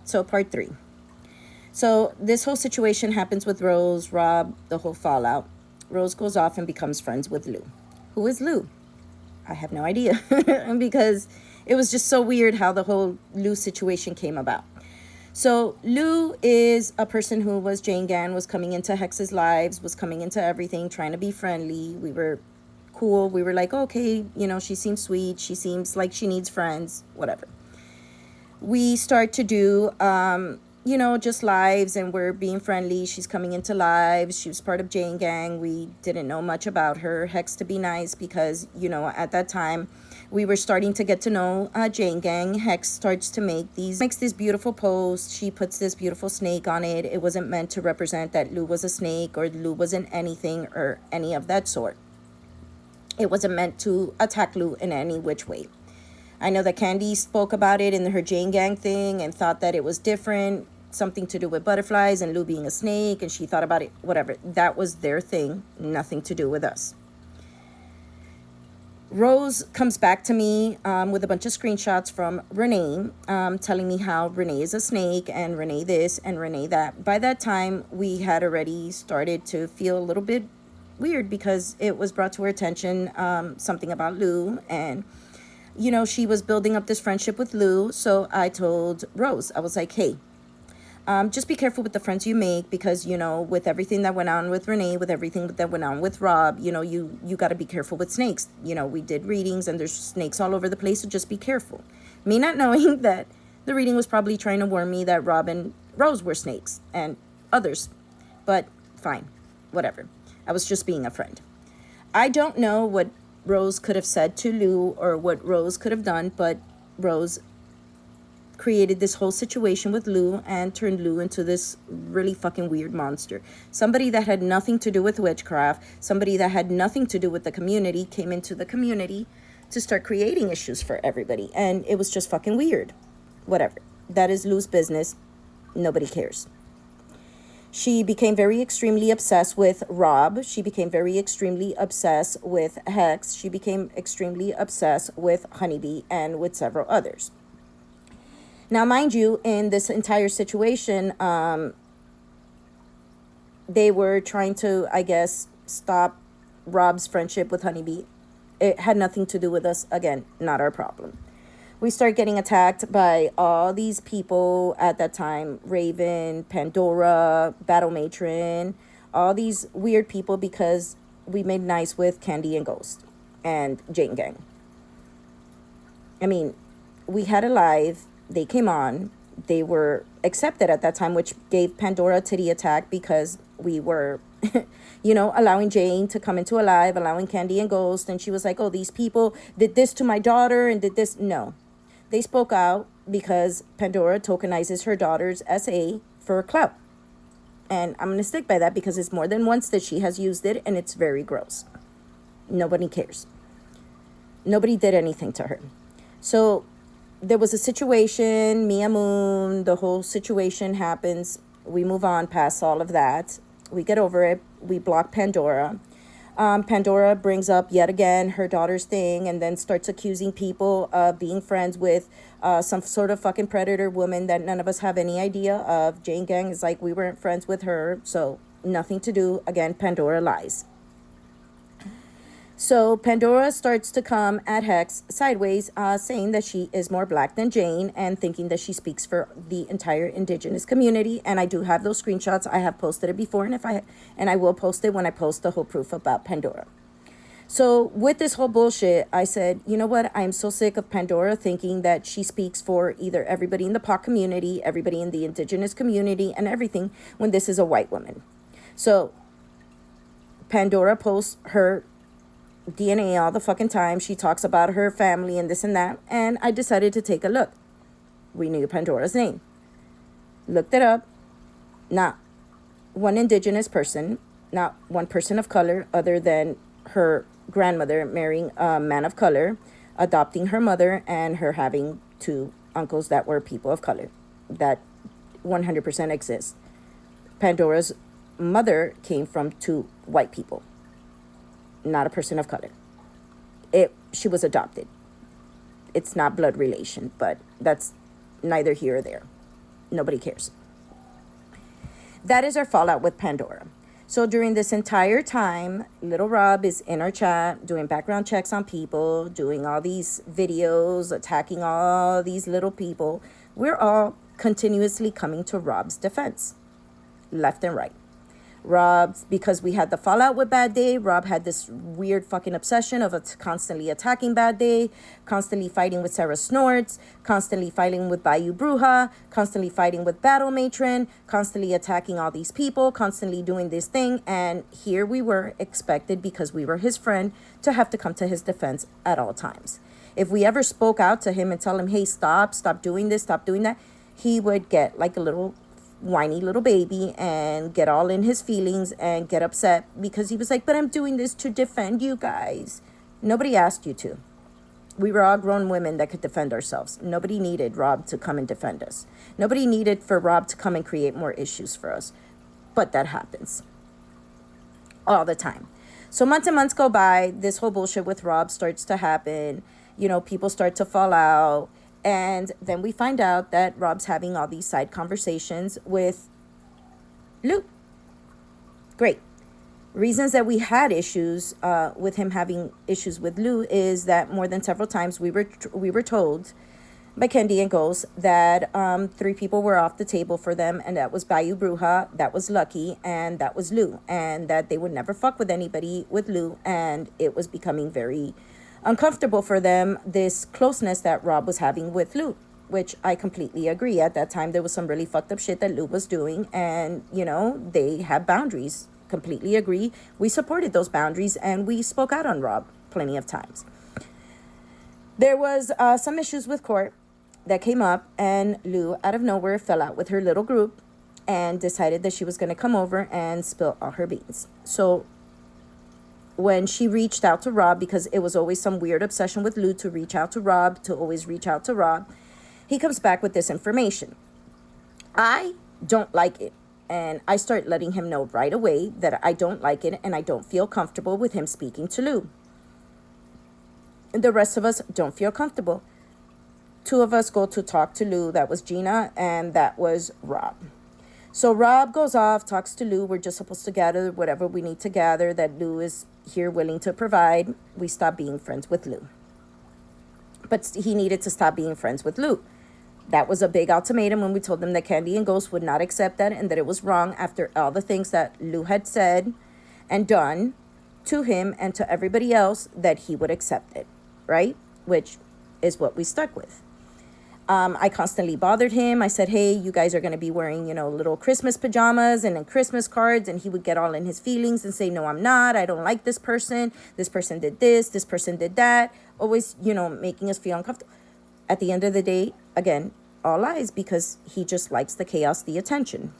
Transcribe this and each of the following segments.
So part 3. So this whole situation happens with Rose, Rob, the whole fallout. Rose goes off and becomes friends with Lou. Who is Lou? I have no idea because it was just so weird how the whole Lou situation came about. So Lou is a person who was Jane Gang, was coming into Hex's lives, was coming into everything, trying to be friendly. We were cool. We were like, okay, she seems sweet. She seems like she needs friends, whatever. We start to do, just lives, and we're being friendly. She's coming into lives. She was part of Jane Gang. We didn't know much about her. Hex, to be nice, because, at that time, we were starting to get to know Jane Gang. Hex starts to makes this beautiful post. She puts this beautiful snake on it. It wasn't meant to represent that Lou was a snake or Lou wasn't anything or any of that sort. It wasn't meant to attack Lou in any which way. I know that Candy spoke about it in her Jane Gang thing and thought that it was different, something to do with butterflies and Lou being a snake, and she thought about it, whatever. That was their thing, nothing to do with us. Rose comes back to me with a bunch of screenshots from Renee, telling me how Renee is a snake and Renee this and Renee that. By that time, we had already started to feel a little bit weird because it was brought to her attention something about Lou, and she was building up this friendship with Lou. So I told Rose, I was like, hey, just be careful with the friends you make, because, with everything that went on with Renee, with everything that went on with Rob, you got to be careful with snakes. We did readings and there's snakes all over the place. So just be careful. Me not knowing that the reading was probably trying to warn me that Rob and Rose were snakes and others, but fine, whatever. I was just being a friend. I don't know what Rose could have said to Lou or what Rose could have done, but Rose created this whole situation with Lou and turned Lou into this really fucking weird monster. Somebody that had nothing to do with witchcraft, somebody that had nothing to do with the community, came into the community to start creating issues for everybody. And it was just fucking weird. Whatever. That is Lou's business. Nobody cares. She became very extremely obsessed with Rob. She became very extremely obsessed with Hex. She became extremely obsessed with Honeybee and with several others. Now, mind you, in this entire situation, they were trying to, I guess, stop Rob's friendship with Honeybee. It had nothing to do with us. Again, not our problem. We start getting attacked by all these people at that time. Raven, Pandora, Battle Matron, all these weird people, because we made nice with Candy and Ghost and Jane Gang. I mean, we had a live. They came on. They were accepted at that time, which gave Pandora to the attack, because we were, allowing Jane to come into a live, allowing Candy and Ghost. And she was like, oh, these people did this to my daughter and did this. No. They spoke out because Pandora tokenizes her daughter's SA for clout. And I'm going to stick by that because it's more than once that she has used it, and it's very gross. Nobody cares. Nobody did anything to her. So there was a situation, Mia Moon, the whole situation happens. We move on past all of that. We get over it. We block Pandora. Pandora brings up yet again her daughter's thing, and then starts accusing people of being friends with some sort of fucking predator woman that none of us have any idea of. Jane Gang is like, we weren't friends with her, so nothing to do. Again, Pandora lies. So Pandora starts to come at Hex sideways, saying that she is more black than Jane and thinking that she speaks for the entire indigenous community. And I do have those screenshots. I have posted it before, and I will post it when I post the whole proof about Pandora. So with this whole bullshit, I said, you know what? I'm so sick of Pandora thinking that she speaks for either everybody in the POC community, everybody in the indigenous community, and everything, when this is a white woman. So Pandora posts her DNA all the fucking time. She talks about her family and this and that. And I decided to take a look. We knew Pandora's name. Looked it up. Not one indigenous person, not one person of color, other than her grandmother marrying a man of color, adopting her mother, and her having two uncles that were people of color. That 100% exists. Pandora's mother came from two white people, not a person of color. She was adopted. It's not blood relation, but that's neither here or there. Nobody cares. That is our fallout with Pandora. So during this entire time, little Rob is in our chat doing background checks on people, doing all these videos, attacking all these little people. We're all continuously coming to Rob's defense, left and right. Rob's, because we had the fallout with Bad Day, Rob had this weird fucking obsession of constantly attacking Bad Day, constantly fighting with Sarah Snorts, constantly fighting with Bayou Bruja, constantly fighting with Battle Matron, constantly attacking all these people, constantly doing this thing. And here we were expected, because we were his friend, to have to come to his defense at all times. If we ever spoke out to him and tell him, hey, stop doing this, stop doing that, he would get like a little whiny little baby and get all in his feelings and get upset because he was like, but I'm doing this to defend you guys. Nobody asked you to. We were all grown women that could defend ourselves. Nobody needed Rob to come and defend us. Nobody needed for Rob to come and create more issues for us. But that happens all the time. So months and months go by. This whole bullshit with Rob starts to happen. You know, people start to fall out. And then we find out that Rob's having all these side conversations with Lou. Great. Reasons that we had issues with him having issues with Lou is that more than several times we were told by Candy and Ghost that 3 people were off the table for them, and that was Bayou Bruja, that was Lucky, and that was Lou, and that they would never fuck with anybody with Lou, and it was becoming very uncomfortable for them, this closeness that Rob was having with Lou, which I completely agree. At that time, there was some really fucked up shit that Lou was doing, and, you know, they had boundaries. Completely agree. We supported those boundaries, and we spoke out on Rob plenty of times. There was some issues with court that came up, and Lou, out of nowhere, fell out with her little group and decided that she was going to come over and spill all her beans. So when she reached out to Rob, because it was always some weird obsession with Lou to reach out to Rob, to always reach out to Rob, he comes back with this information. I don't like it. And I start letting him know right away that I don't like it and I don't feel comfortable with him speaking to Lou. The rest of us don't feel comfortable. 2 of us go to talk to Lou. That was Gina and that was Rob. So Rob goes off, talks to Lou. We're just supposed to gather whatever we need to gather that Lou is here willing to provide. We stop being friends with Lou. But he needed to stop being friends with Lou. That was a big ultimatum when we told them that Candy and Ghost would not accept that and that it was wrong after all the things that Lou had said and done to him and to everybody else, that he would accept it, right? Which is what we stuck with. I constantly bothered him. I said, hey, you guys are going to be wearing, you know, little Christmas pajamas and then Christmas cards. And he would get all in his feelings and say, no, I'm not. I don't like this person. This person did this. This person did that. Always, you know, making us feel uncomfortable. At the end of the day, again, all lies, because he just likes the chaos, the attention.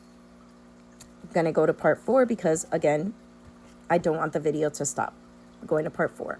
I'm going to go to part 4 because, again, I don't want the video to stop. I'm going to part 4.